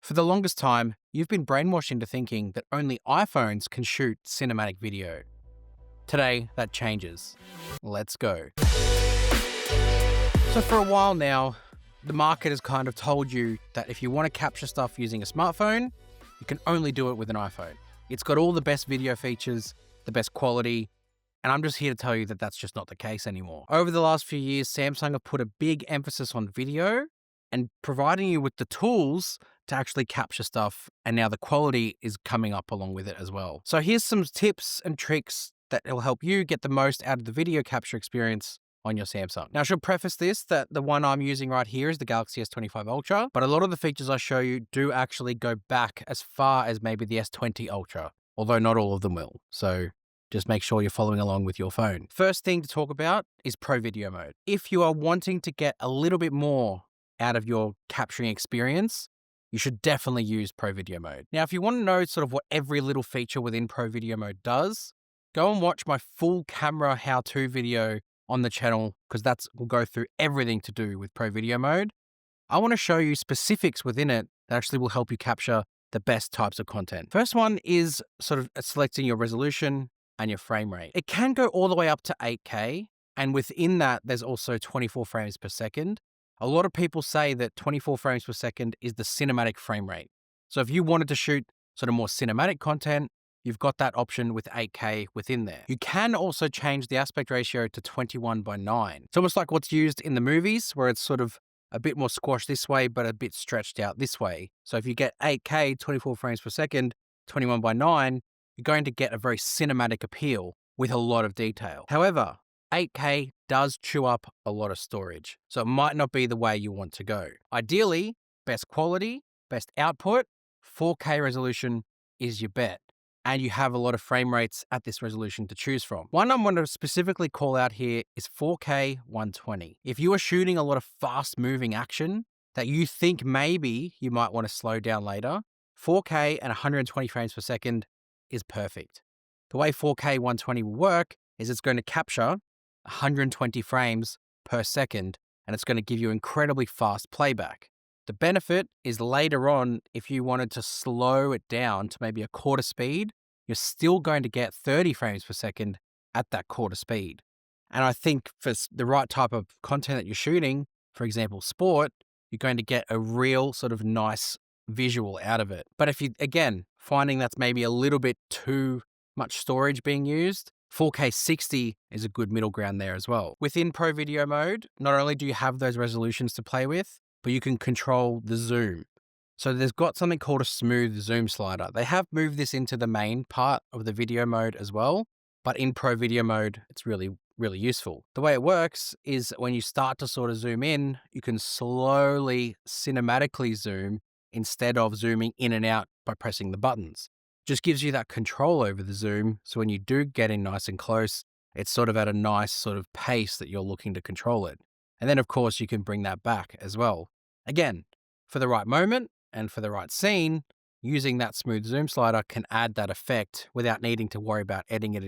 For the longest time, you've been brainwashed into thinking that only iPhones can shoot cinematic video. Today, that changes. Let's go. So for a while now, the market has kind of told you that if you want to capture stuff using a smartphone, you can only do it with an iPhone. It's got all the best video features, the best quality, and I'm just here to tell you that that's just not the case anymore. Over the last few years, Samsung have put a big emphasis on video and providing you with the tools to actually capture stuff, and now the quality is coming up along with it as well. So here's some tips and tricks that will help you get the most out of the video capture experience on your Samsung. Now, I should preface this that the one I'm using right here is the Galaxy S25 Ultra, but a lot of the features I show you do actually go back as far as maybe the S20 Ultra, although not all of them will. So just make sure you're following along with your phone. First thing to talk about is Pro Video Mode. If you are wanting to get a little bit more out of your capturing experience, you should definitely use Pro Video Mode. Now, if you want to know sort of what every little feature within Pro Video Mode does, go and watch my full camera how-to video on the channel, because will go through everything to do with Pro Video Mode. I want to show you specifics within it that actually will help you capture the best types of content. First one is sort of selecting your resolution and your frame rate. It can go all the way up to 8K, and within that, there's also 24 frames per second. A lot of people say that 24 frames per second is the cinematic frame rate. So if you wanted to shoot sort of more cinematic content, you've got that option with 8K within there. You can also change the aspect ratio to 21:9. It's almost like what's used in the movies, where it's sort of a bit more squashed this way, but a bit stretched out this way. So if you get 8K, 24 frames per second, 21:9, you're going to get a very cinematic appeal with a lot of detail. However, 8K does chew up a lot of storage, so it might not be the way you want to go. Ideally, best quality, best output, 4K resolution is your bet. And you have a lot of frame rates at this resolution to choose from. One I'm going to specifically call out here is 4K 120. If you are shooting a lot of fast-moving action that you think maybe you might want to slow down later, 4K and 120 frames per second is perfect. The way 4K 120 will work is it's going to capture 120 frames per second, and it's going to give you incredibly fast playback. The benefit is later on, if you wanted to slow it down to maybe a quarter speed, you're still going to get 30 frames per second at that quarter speed. And I think for the right type of content that you're shooting, for example, sport, you're going to get a real sort of nice visual out of it. But if you, again, finding that's maybe a little bit too much storage being used, 4K 60 is a good middle ground there as well. Within Pro Video Mode, not only do you have those resolutions to play with, but you can control the zoom. So there's got something called a smooth zoom slider. They have moved this into the main part of the video mode as well, but in Pro Video Mode, it's really, really useful. The way it works is when you start to sort of zoom in, you can slowly cinematically zoom instead of zooming in and out by pressing the buttons. Just gives you that control over the zoom. So when you do get in nice and close, it's sort of at a nice sort of pace that you're looking to control it. And then of course you can bring that back as well. Again, for the right moment and for the right scene, using that smooth zoom slider can add that effect without needing to worry about editing it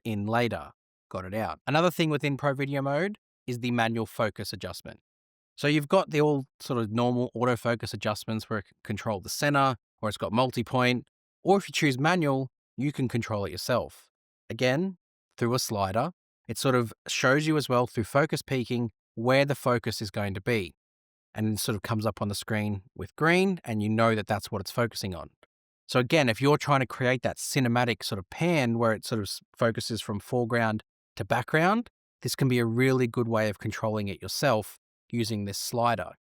in later. Got it out. Another thing within Pro Video Mode is the manual focus adjustment. So you've got the all sort of normal autofocus adjustments where it can control the center, or it's got multi-point, or if you choose manual, you can control it yourself. Again, through a slider, it sort of shows you as well through focus peaking where the focus is going to be. And it sort of comes up on the screen with green, and you know that that's what it's focusing on. So again, if you're trying to create that cinematic sort of pan where it sort of focuses from foreground to background, this can be a really good way of controlling it yourself using this slider.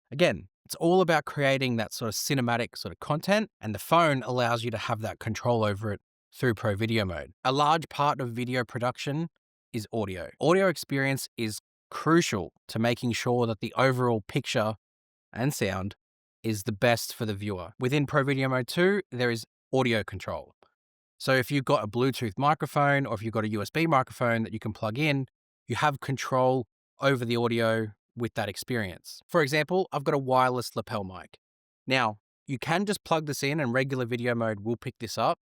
Again, it's all about creating that sort of cinematic sort of content, and the phone allows you to have that control over it through Pro Video Mode. A large part of video production is audio. Audio experience is crucial to making sure that the overall picture and sound is the best for the viewer. Within Pro Video Mode 2, there is audio control. So if you've got a Bluetooth microphone or if you've got a USB microphone that you can plug in, you have control over the audio with that experience. For example, I've got a wireless lapel mic. Now, you can just plug this in and regular video mode will pick this up.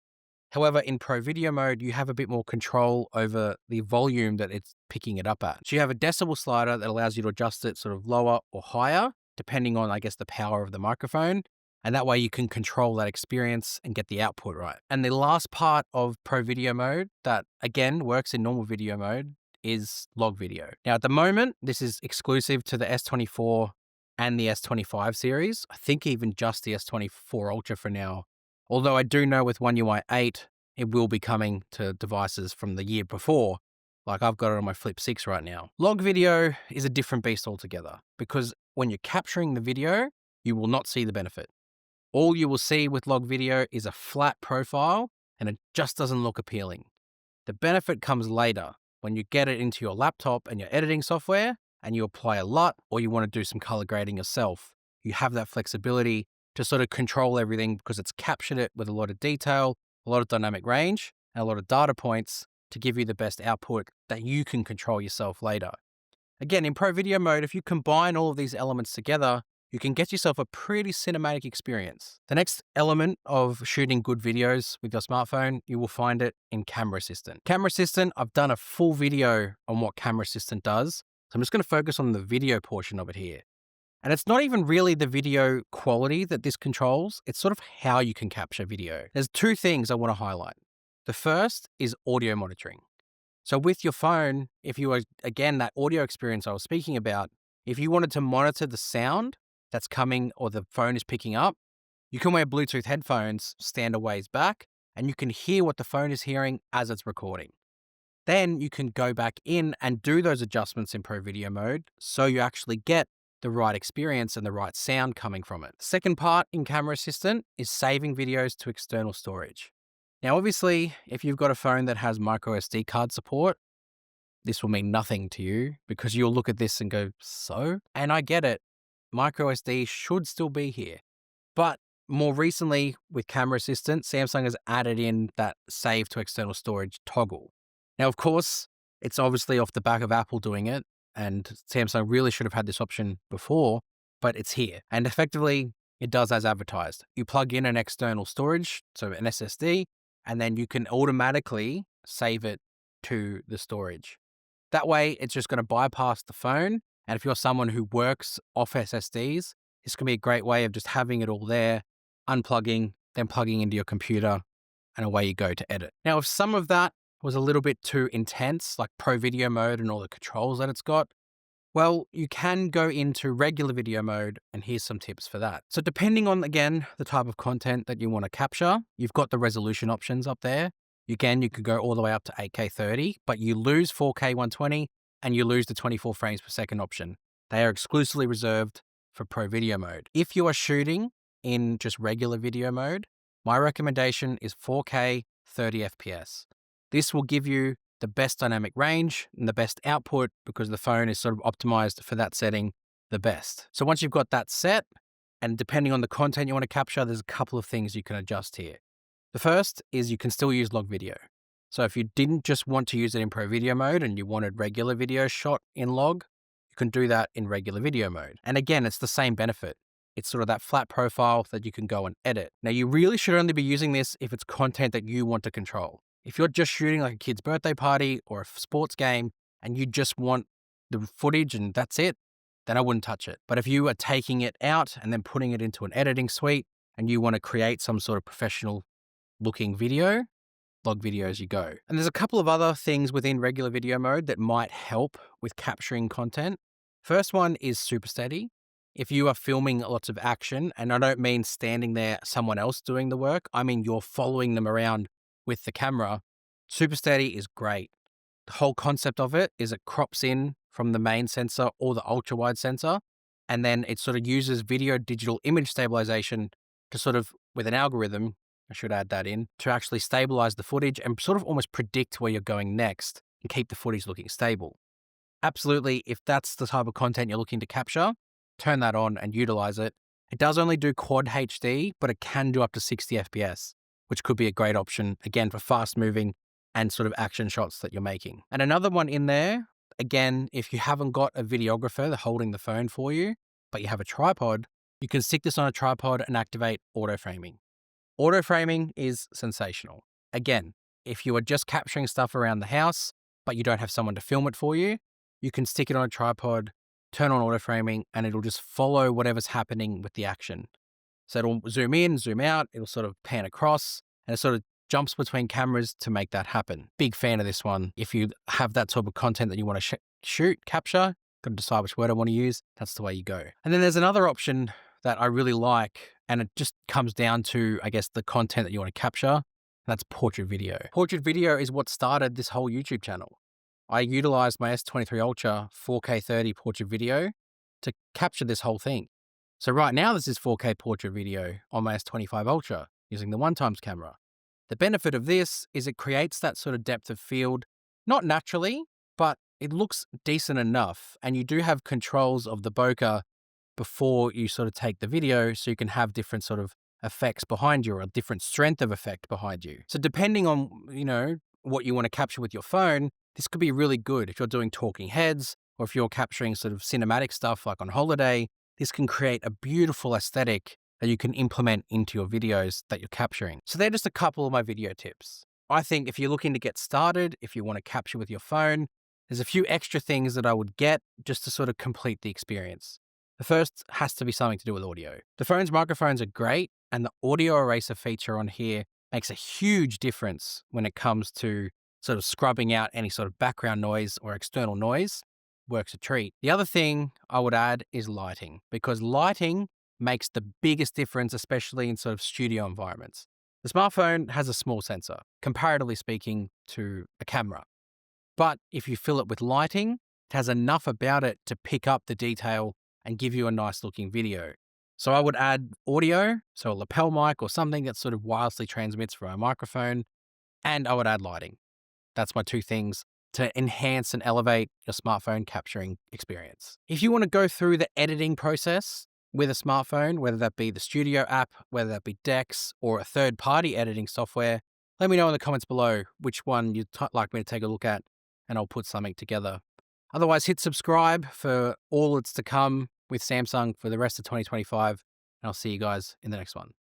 However, in Pro Video Mode, you have a bit more control over the volume that it's picking it up at. So you have a decibel slider that allows you to adjust it sort of lower or higher depending on, I guess, the power of the microphone. And that way you can control that experience and get the output right. And the last part of Pro Video Mode that, again, works in normal video mode is log video. Now, at the moment, this is exclusive to the S24 and the S25 series. I think even just the S24 Ultra for now. Although I do know with oneui 8, it will be coming to devices from the year before. Like I've got it on my Flip 6 right now. Log video is a different beast altogether because when you're capturing the video, you will not see the benefit. All you will see with log video is a flat profile and it just doesn't look appealing. The benefit comes later when you get it into your laptop and your editing software and you apply a LUT or you want to do some color grading yourself. You have that flexibility to sort of control everything because it's captured it with a lot of detail, a lot of dynamic range, and a lot of data points to give you the best output that you can control yourself later. Again, in Pro Video Mode, if you combine all of these elements together, you can get yourself a pretty cinematic experience. The next element of shooting good videos with your smartphone, you will find it in Camera Assistant. Camera Assistant, I've done a full video on what Camera Assistant does, so I'm just going to focus on the video portion of it here. And it's not even really the video quality that this controls, it's sort of how you can capture video. There's two things I want to highlight. The first is audio monitoring. So with your phone, if you are, again, that audio experience I was speaking about, if you wanted to monitor the sound that's coming or the phone is picking up, you can wear Bluetooth headphones, stand a ways back, and you can hear what the phone is hearing as it's recording. Then you can go back in and do those adjustments in Pro Video Mode so you actually get the right experience and the right sound coming from it. Second part in Camera Assistant is saving videos to external storage. Now, obviously, if you've got a phone that has micro SD card support, this will mean nothing to you because you'll look at this and go, so? And I get it. Micro SD should still be here. But more recently, with Camera Assistant, Samsung has added in that save to external storage toggle. Now, of course, it's obviously off the back of Apple doing it, and Samsung really should have had this option before, but it's here. And effectively, it does as advertised. You plug in an external storage, so an SSD, and then you can automatically save it to the storage. That way, it's just going to bypass the phone. And if you're someone who works off SSDs, this can be a great way of just having it all there, unplugging, then plugging into your computer, and away you go to edit. Now, if some of that was a little bit too intense, like Pro Video Mode and all the controls that it's got, well, you can go into regular video mode, and here's some tips for that. So depending on, again, the type of content that you want to capture, you've got the resolution options up there. Again, you could go all the way up to 8K 30, but you lose 4K 120 and you lose the 24 frames per second option. They are exclusively reserved for Pro Video Mode. If you are shooting in just regular video mode, my recommendation is 4K 30 FPS. This will give you the best dynamic range and the best output because the phone is sort of optimized for that setting the best. So once you've got that set, and depending on the content you want to capture, there's a couple of things you can adjust here. The first is you can still use log video. So if you didn't just want to use it in Pro Video Mode and you wanted regular video shot in log, you can do that in regular video mode. And again, it's the same benefit. It's sort of that flat profile that you can go and edit. Now, you really should only be using this if it's content that you want to control. If you're just shooting like a kid's birthday party or a sports game and you just want the footage and that's it, then I wouldn't touch it. But if you are taking it out and then putting it into an editing suite and you want to create some sort of professional looking video, log video as you go. And there's a couple of other things within regular video mode that might help with capturing content. First one is Super Steady. If you are filming lots of action, and I don't mean standing there, someone else doing the work, I mean you're following them around with the camera, Super Steady is great. The whole concept of it is it crops in from the main sensor or the ultra wide sensor, and then it sort of uses video digital image stabilization to sort of, with an algorithm, I should add that in, to actually stabilize the footage and sort of almost predict where you're going next and keep the footage looking stable. Absolutely, if that's the type of content you're looking to capture, turn that on and utilize it. It does only do quad HD, but it can do up to 60 FPS, which could be a great option, again, for fast moving and sort of action shots that you're making. And another one in there, again, if you haven't got a videographer holding the phone for you, but you have a tripod, you can stick this on a tripod and activate auto framing. Auto framing is sensational. Again, if you are just capturing stuff around the house, but you don't have someone to film it for you, you can stick it on a tripod, turn on auto framing, and it'll just follow whatever's happening with the action. So it'll zoom in, zoom out, it'll sort of pan across, and it sort of jumps between cameras to make that happen. Big fan of this one. If you have that sort of content that you want to shoot, capture, got to decide which word I want to use, that's the way you go. And then there's another option that I really like, and it just comes down to, I guess, the content that you want to capture. That's portrait video. Portrait video is what started this whole YouTube channel. I utilized my S23 Ultra 4K 30 portrait video to capture this whole thing. So right now, this is 4K portrait video on my S25 Ultra using the 1x camera. The benefit of this is it creates that sort of depth of field, not naturally, but it looks decent enough. And you do have controls of the bokeh before you sort of take the video, so you can have different sort of effects behind you, or a different strength of effect behind you. So depending on, what you want to capture with your phone, this could be really good if you're doing talking heads, or if you're capturing sort of cinematic stuff like on holiday. This can create a beautiful aesthetic that you can implement into your videos that you're capturing. So they're just a couple of my video tips. I think if you're looking to get started, if you want to capture with your phone, there's a few extra things that I would get just to sort of complete the experience. The first has to be something to do with audio. The phone's microphones are great, and the audio eraser feature on here makes a huge difference when it comes to sort of scrubbing out any sort of background noise or external noise. Works a treat. The other thing I would add is lighting, because lighting makes the biggest difference, especially in sort of studio environments. The smartphone has a small sensor, comparatively speaking to a camera. But if you fill it with lighting, it has enough about it to pick up the detail and give you a nice looking video. So I would add audio, so a lapel mic or something that sort of wirelessly transmits from a microphone, and I would add lighting. That's my two things to enhance and elevate your smartphone capturing experience. If you want to go through the editing process with a smartphone, whether that be the Studio app, whether that be Dex or a third-party editing software, let me know in the comments below which one you'd like me to take a look at, and I'll put something together. Otherwise, hit subscribe for all that's to come with Samsung for the rest of 2025, and I'll see you guys in the next one.